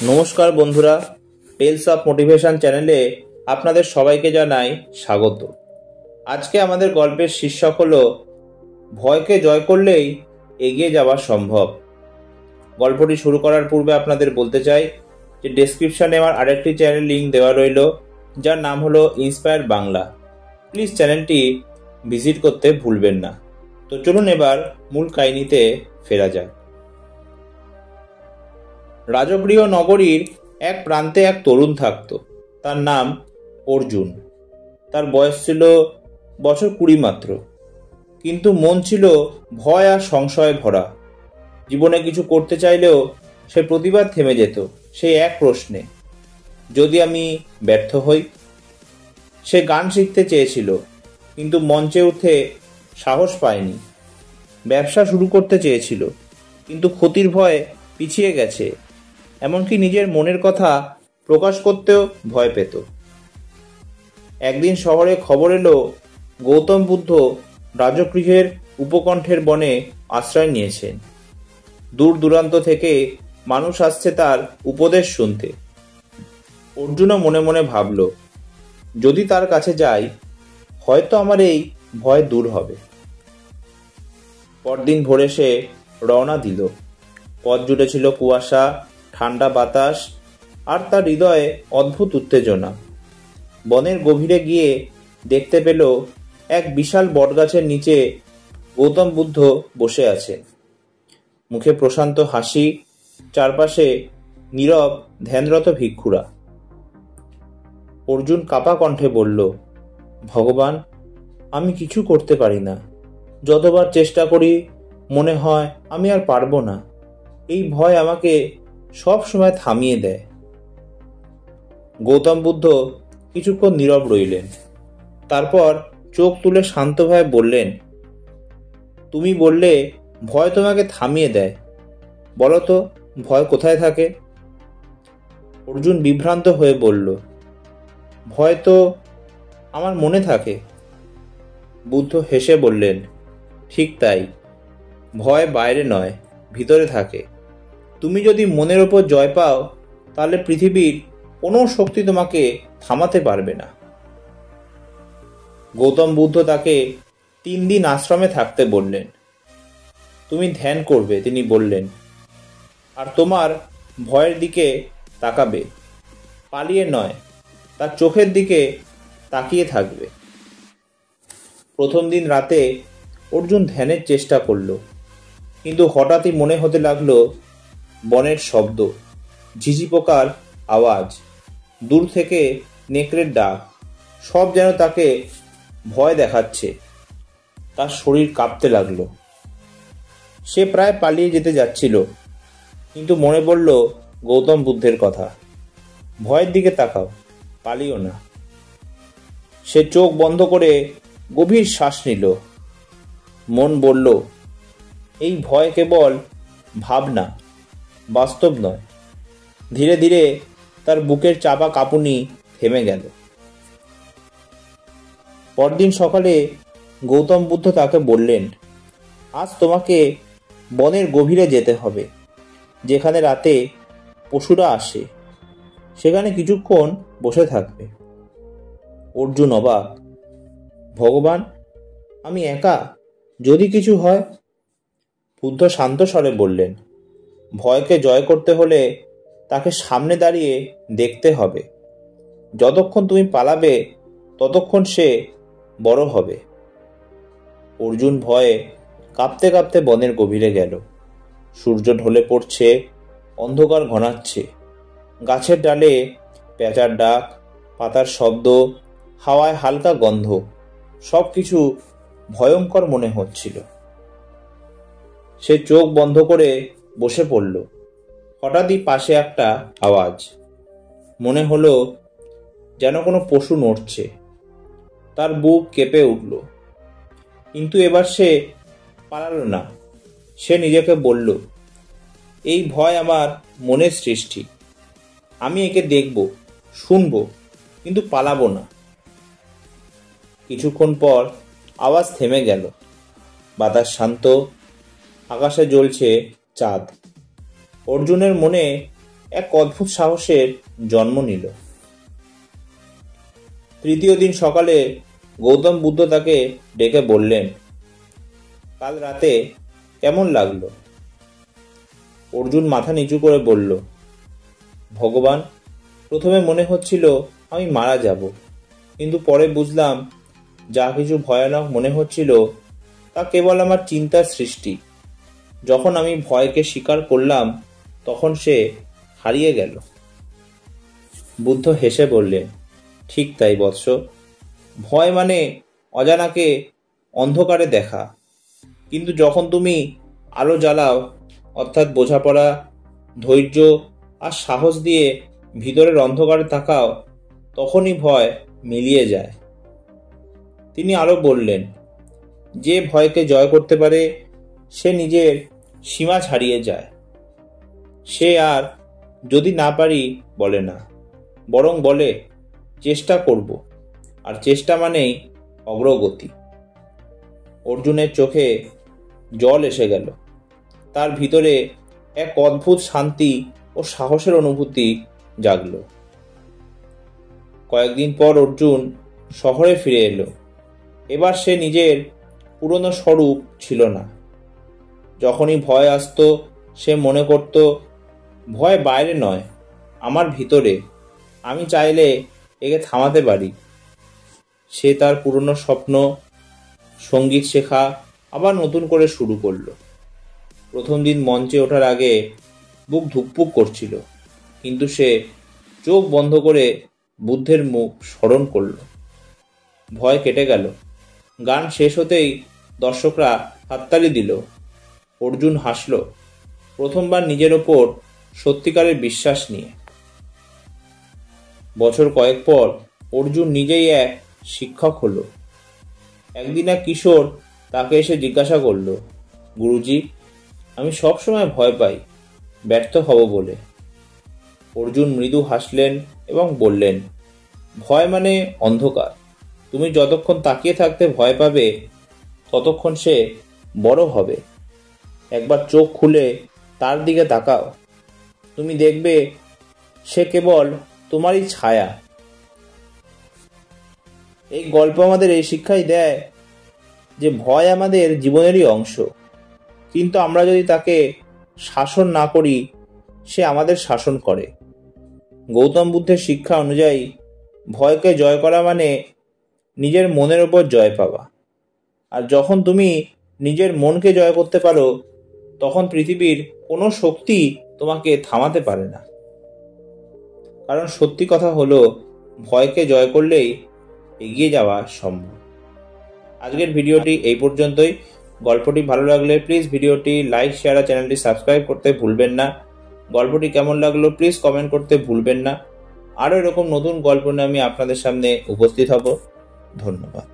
নমস্কার বন্ধুরা, tales of motivation চ্যানেলে আপনাদের সবাইকে জানাই স্বাগত। আজকে আমাদের গল্পের শীর্ষক হলো ভয়কে জয় করলেই এগিয়ে যাওয়া সম্ভব। গল্পটি শুরু করার পূর্বে আপনাদের বলতে চাই যে ডেসক্রিপশনে আমার আরেকটি চ্যানেল লিঙ্ক দেওয়া রইল, যার নাম হলো ইন্সপায়ার বাংলা। প্লিজ চ্যানেলটি ভিজিট করতে ভুলবেন না। তো চলুন এবার মূল কাহিনীতে ফেরা যাক। রাজগৃহ নগরীর এক প্রান্তে এক তরুণ থাকত। তার নাম অর্জুন। তার বয়স ছিল বছর 20 মাত্র, কিন্তু মন ছিল ভয় আর সংশয়ে ভরা। জীবনে কিছু করতে চাইলেও সে প্রতিবার থেমে যেত সেই এক প্রশ্নে, যদি আমি ব্যর্থ হই। সে গান শিখতে চেয়েছিল, কিন্তু মঞ্চে উঠে সাহস পায়নি। ব্যবসা শুরু করতে চেয়েছিল, কিন্তু ক্ষতির ভয়ে পিছিয়ে গেছে। এমনকি নিজের মনের কথা প্রকাশ করতেও ভয় পেত। একদিন শহরে খবর এলো গৌতম বুদ্ধ রাজগৃহের উপকণ্ঠের বনে আশ্রয় নিয়েছেন। দূর দূরান্ত থেকে মানুষ আসছে তার উপদেশ শুনতে। অর্জুনও মনে মনে ভাবল, যদি তার কাছে যাই, হয়তো আমার এই ভয় দূর হবে। পরদিন ভোরে সে রওনা দিল। পথ জুড়ে ছিল কুয়াশা, ঠান্ডা বাতাস আর তার হৃদয়ে অদ্ভুত উত্তেজনা। বনের গভীরে গিয়ে দেখতে পেল এক বিশাল বটগাছের নিচে গৌতম বুদ্ধ বসে আছেন। মুখে প্রশান্ত হাসি, চারপাশে নীরব ধ্যানরত ভিক্ষুরা। অর্জুন কাঁপা কণ্ঠে বলল, ভগবান, আমি কিছু করতে পারি না। যতবার চেষ্টা করি মনে হয় আমি আর পারবো না। এই ভয় আমাকে সব সময় থামিয়ে দেয়। গৌতম বুদ্ধ কিছুক্ষণ নীরব রইলেন। তারপর চোখ তুলে শান্তভাবে বললেন, তুমি বললে ভয় তোমাকে থামিয়ে দেয়। বলো তো, ভয় কোথায় থাকে? অর্জুন বিভ্রান্ত হয়ে বলল, ভয় তো আমার মনে থাকে। বুদ্ধ হেসে বললেন, ঠিক তাই। ভয় বাইরে নয়, ভিতরে থাকে। তুমি যদি মনের ওপর জয় পাও, তাহলে পৃথিবীর কোনো শক্তি তোমাকে থামাতে পারবে না। গৌতম বুদ্ধ তাকে 3 দিন আশ্রমে থাকতে বললেন। তুমি ধ্যান করবে, তিনি বললেন, আর তোমার ভয়ের দিকে তাকাবে। পালিয়ে নয়, তার চোখের দিকে তাকিয়ে থাকবে। প্রথম দিন রাতে অর্জুন ধ্যানের চেষ্টা করল, কিন্তু হঠাৎই মনে হতে লাগলো বনের শব্দ, ঝিঝি পোকার আওয়াজ, দূর থেকে নেকড়ের ডাক, সব যেন তাকে ভয় দেখাচ্ছে। তার শরীর কাঁপতে লাগলো। সে প্রায় পালিয়ে যেতে যাচ্ছিল, কিন্তু মনে পড়ল গৌতম বুদ্ধের কথা, ভয়ের দিকে তাকাও, পালিও না। সে চোখ বন্ধ করে গভীর শ্বাস নিল। মন বলল, এই ভয় কেবল ভাবনা, বাস্তব নয়। ধীরে ধীরে তার বুকের চাপা কাঁপুনি থেমে গেল। পরদিন সকালে গৌতম বুদ্ধ তাকে বললেন, আজ তোমাকে বনের গভীরে যেতে হবে, যেখানে রাতে পশুরা আসে। সেখানে কিছুক্ষণ বসে থাকবে। অর্জুন অবাক, ভগবান, আমি একা, যদি কিছু হয়? বুদ্ধ শান্ত স্বরে বললেন, ভয়কে জয় করতে হলে তাকে সামনে দাঁড়িয়ে দেখতে হবে। যতক্ষণ তুমি পালাবে, ততক্ষণ সে বড় হবে। অর্জুন ভয়ে কাঁপতে কাঁপতে বনের গভীরে গেল। সূর্য ঢলে পড়ছে, অন্ধকার ঘনাচ্ছে। গাছের ডালে পেঁচার ডাক, পাতার শব্দ, হাওয়ায় হালকা গন্ধ, সবকিছু ভয়ঙ্কর মনে হচ্ছিল। সে চোখ বন্ধ করে বসে পড়ল। হঠাৎই পাশে একটা আওয়াজ। মনে হলো যেন কোনো পশু নড়ছে। তার বুক কেঁপে উঠল। কিন্তু এবার সে পালালো না। সে নিজেকে বলল, এই ভয় আমার মনের সৃষ্টি। আমি একে দেখব, শুনব, কিন্তু পালাবো না। কিছুক্ষণ পর আওয়াজ থেমে গেল। বাতাস শান্ত, আকাশে জ্বলছে চাঁদ। অর্জুনের মনে এক অদ্ভুত সাহসের জন্ম নিল। তৃতীয় দিন সকালে গৌতম বুদ্ধ তাকে ডেকে বললেন, কাল রাতে কেমন লাগলো? অর্জুন মাথা নিচু করে বলল, ভগবান, প্রথমে মনে হচ্ছিল আমি মারা যাব, কিন্তু পরে বুঝলাম যা কিছু ভয়ানক মনে হচ্ছিল তা কেবল আমার চিন্তার সৃষ্টি। যখন আমি ভয়কে স্বীকার করলাম তখন সে হারিয়ে গেল। বুদ্ধ হেসে বললেন, ঠিক তাই বৎস, ভয় মানে অজানাকে অন্ধকারে দেখা, কিন্তু যখন তুমি আলো জ্বালাও, অর্থাৎ বোঝাপড়া, ধৈর্য আর সাহস দিয়ে ভিতরের অন্ধকারে তাকাও, তখনই ভয় মিলিয়ে যায়। তিনি আরো বললেন, যে ভয়কে জয় করতে পারে সে নিজের সীমা ছাড়িয়ে যায়। সে আর যদি না পারি বলে না, বরং বলে চেষ্টা করব, আর চেষ্টা মানেই অগ্রগতি। অর্জুনের চোখে জল এসে গেল। তার ভিতরে এক অদ্ভুত শান্তি ও সাহসের অনুভূতি জাগল। কয়েকদিন পর অর্জুন শহরে ফিরে এলো। এবার সে নিজের পুরনো স্বরূপ ছিল না। যখনই ভয় আসতো সে মনে করত, ভয় বাইরে নয়, আমার ভিতরে, আমি চাইলে একে থামাতে পারি। সে তার পুরনো স্বপ্ন, সঙ্গীত শেখা আবার নতুন করে শুরু করলো। প্রথম দিন মঞ্চে ওঠার আগে বুক ধুকপুক করছিল, কিন্তু সে চোখ বন্ধ করে বুদ্ধের মুখ স্মরণ করল। ভয় কেটে গেল। গান শেষ হতেই দর্শকরা হাততালি দিল। অর্জুন হাসল, প্রথমবার নিজের ওপর সত্যিকারের বিশ্বাস নিয়ে। বছর কয়েক পর অর্জুন নিজেই এক শিক্ষক হলো। একদিন এক কিশোর তাকে এসে জিজ্ঞাসা করল, গুরুজি, আমি সবসময় ভয় পাই, ব্যর্থ হব বলে। অর্জুন মৃদু হাসলেন এবং বললেন, ভয় মানে অন্ধকার। তুমি যতক্ষণ তাকিয়ে থাকতে ভয় পাবে ততক্ষণ সে বড় হবে। একবার চোখ খুলে তার দিকে তাকাও, তুমি দেখবে সে কেবল তোমারই ছায়া। এই গল্প আমাদের এই শিক্ষাই দেয় যে ভয় আমাদের জীবনেরই অংশ, কিন্তু আমরা যদি তাকে শাসন না করি সে আমাদের শাসন করে। গৌতম বুদ্ধের শিক্ষা অনুযায়ী ভয়কে জয় করা মানে নিজের মনের ওপর জয় পাওয়া। আর যখন তুমি নিজের মনকে জয় করতে পারো তখন পৃথিবীর কোনো শক্তি তোমাকে থামাতে পারে না। কারণ সত্যি কথা হলো, ভয়কে জয় করলেই এগিয়ে যাওয়া সম্ভব। আজকের ভিডিওটি এই পর্যন্তই। গল্পটি ভালো লাগলে প্লিজ ভিডিওটি লাইক, শেয়ার আর চ্যানেলটি সাবস্ক্রাইব করতে ভুলবেন না। গল্পটি কেমন লাগলো প্লিজ কমেন্ট করতে ভুলবেন না। আরও এরকম নতুন গল্প নিয়ে আমি আপনাদের সামনে উপস্থিত হব। ধন্যবাদ।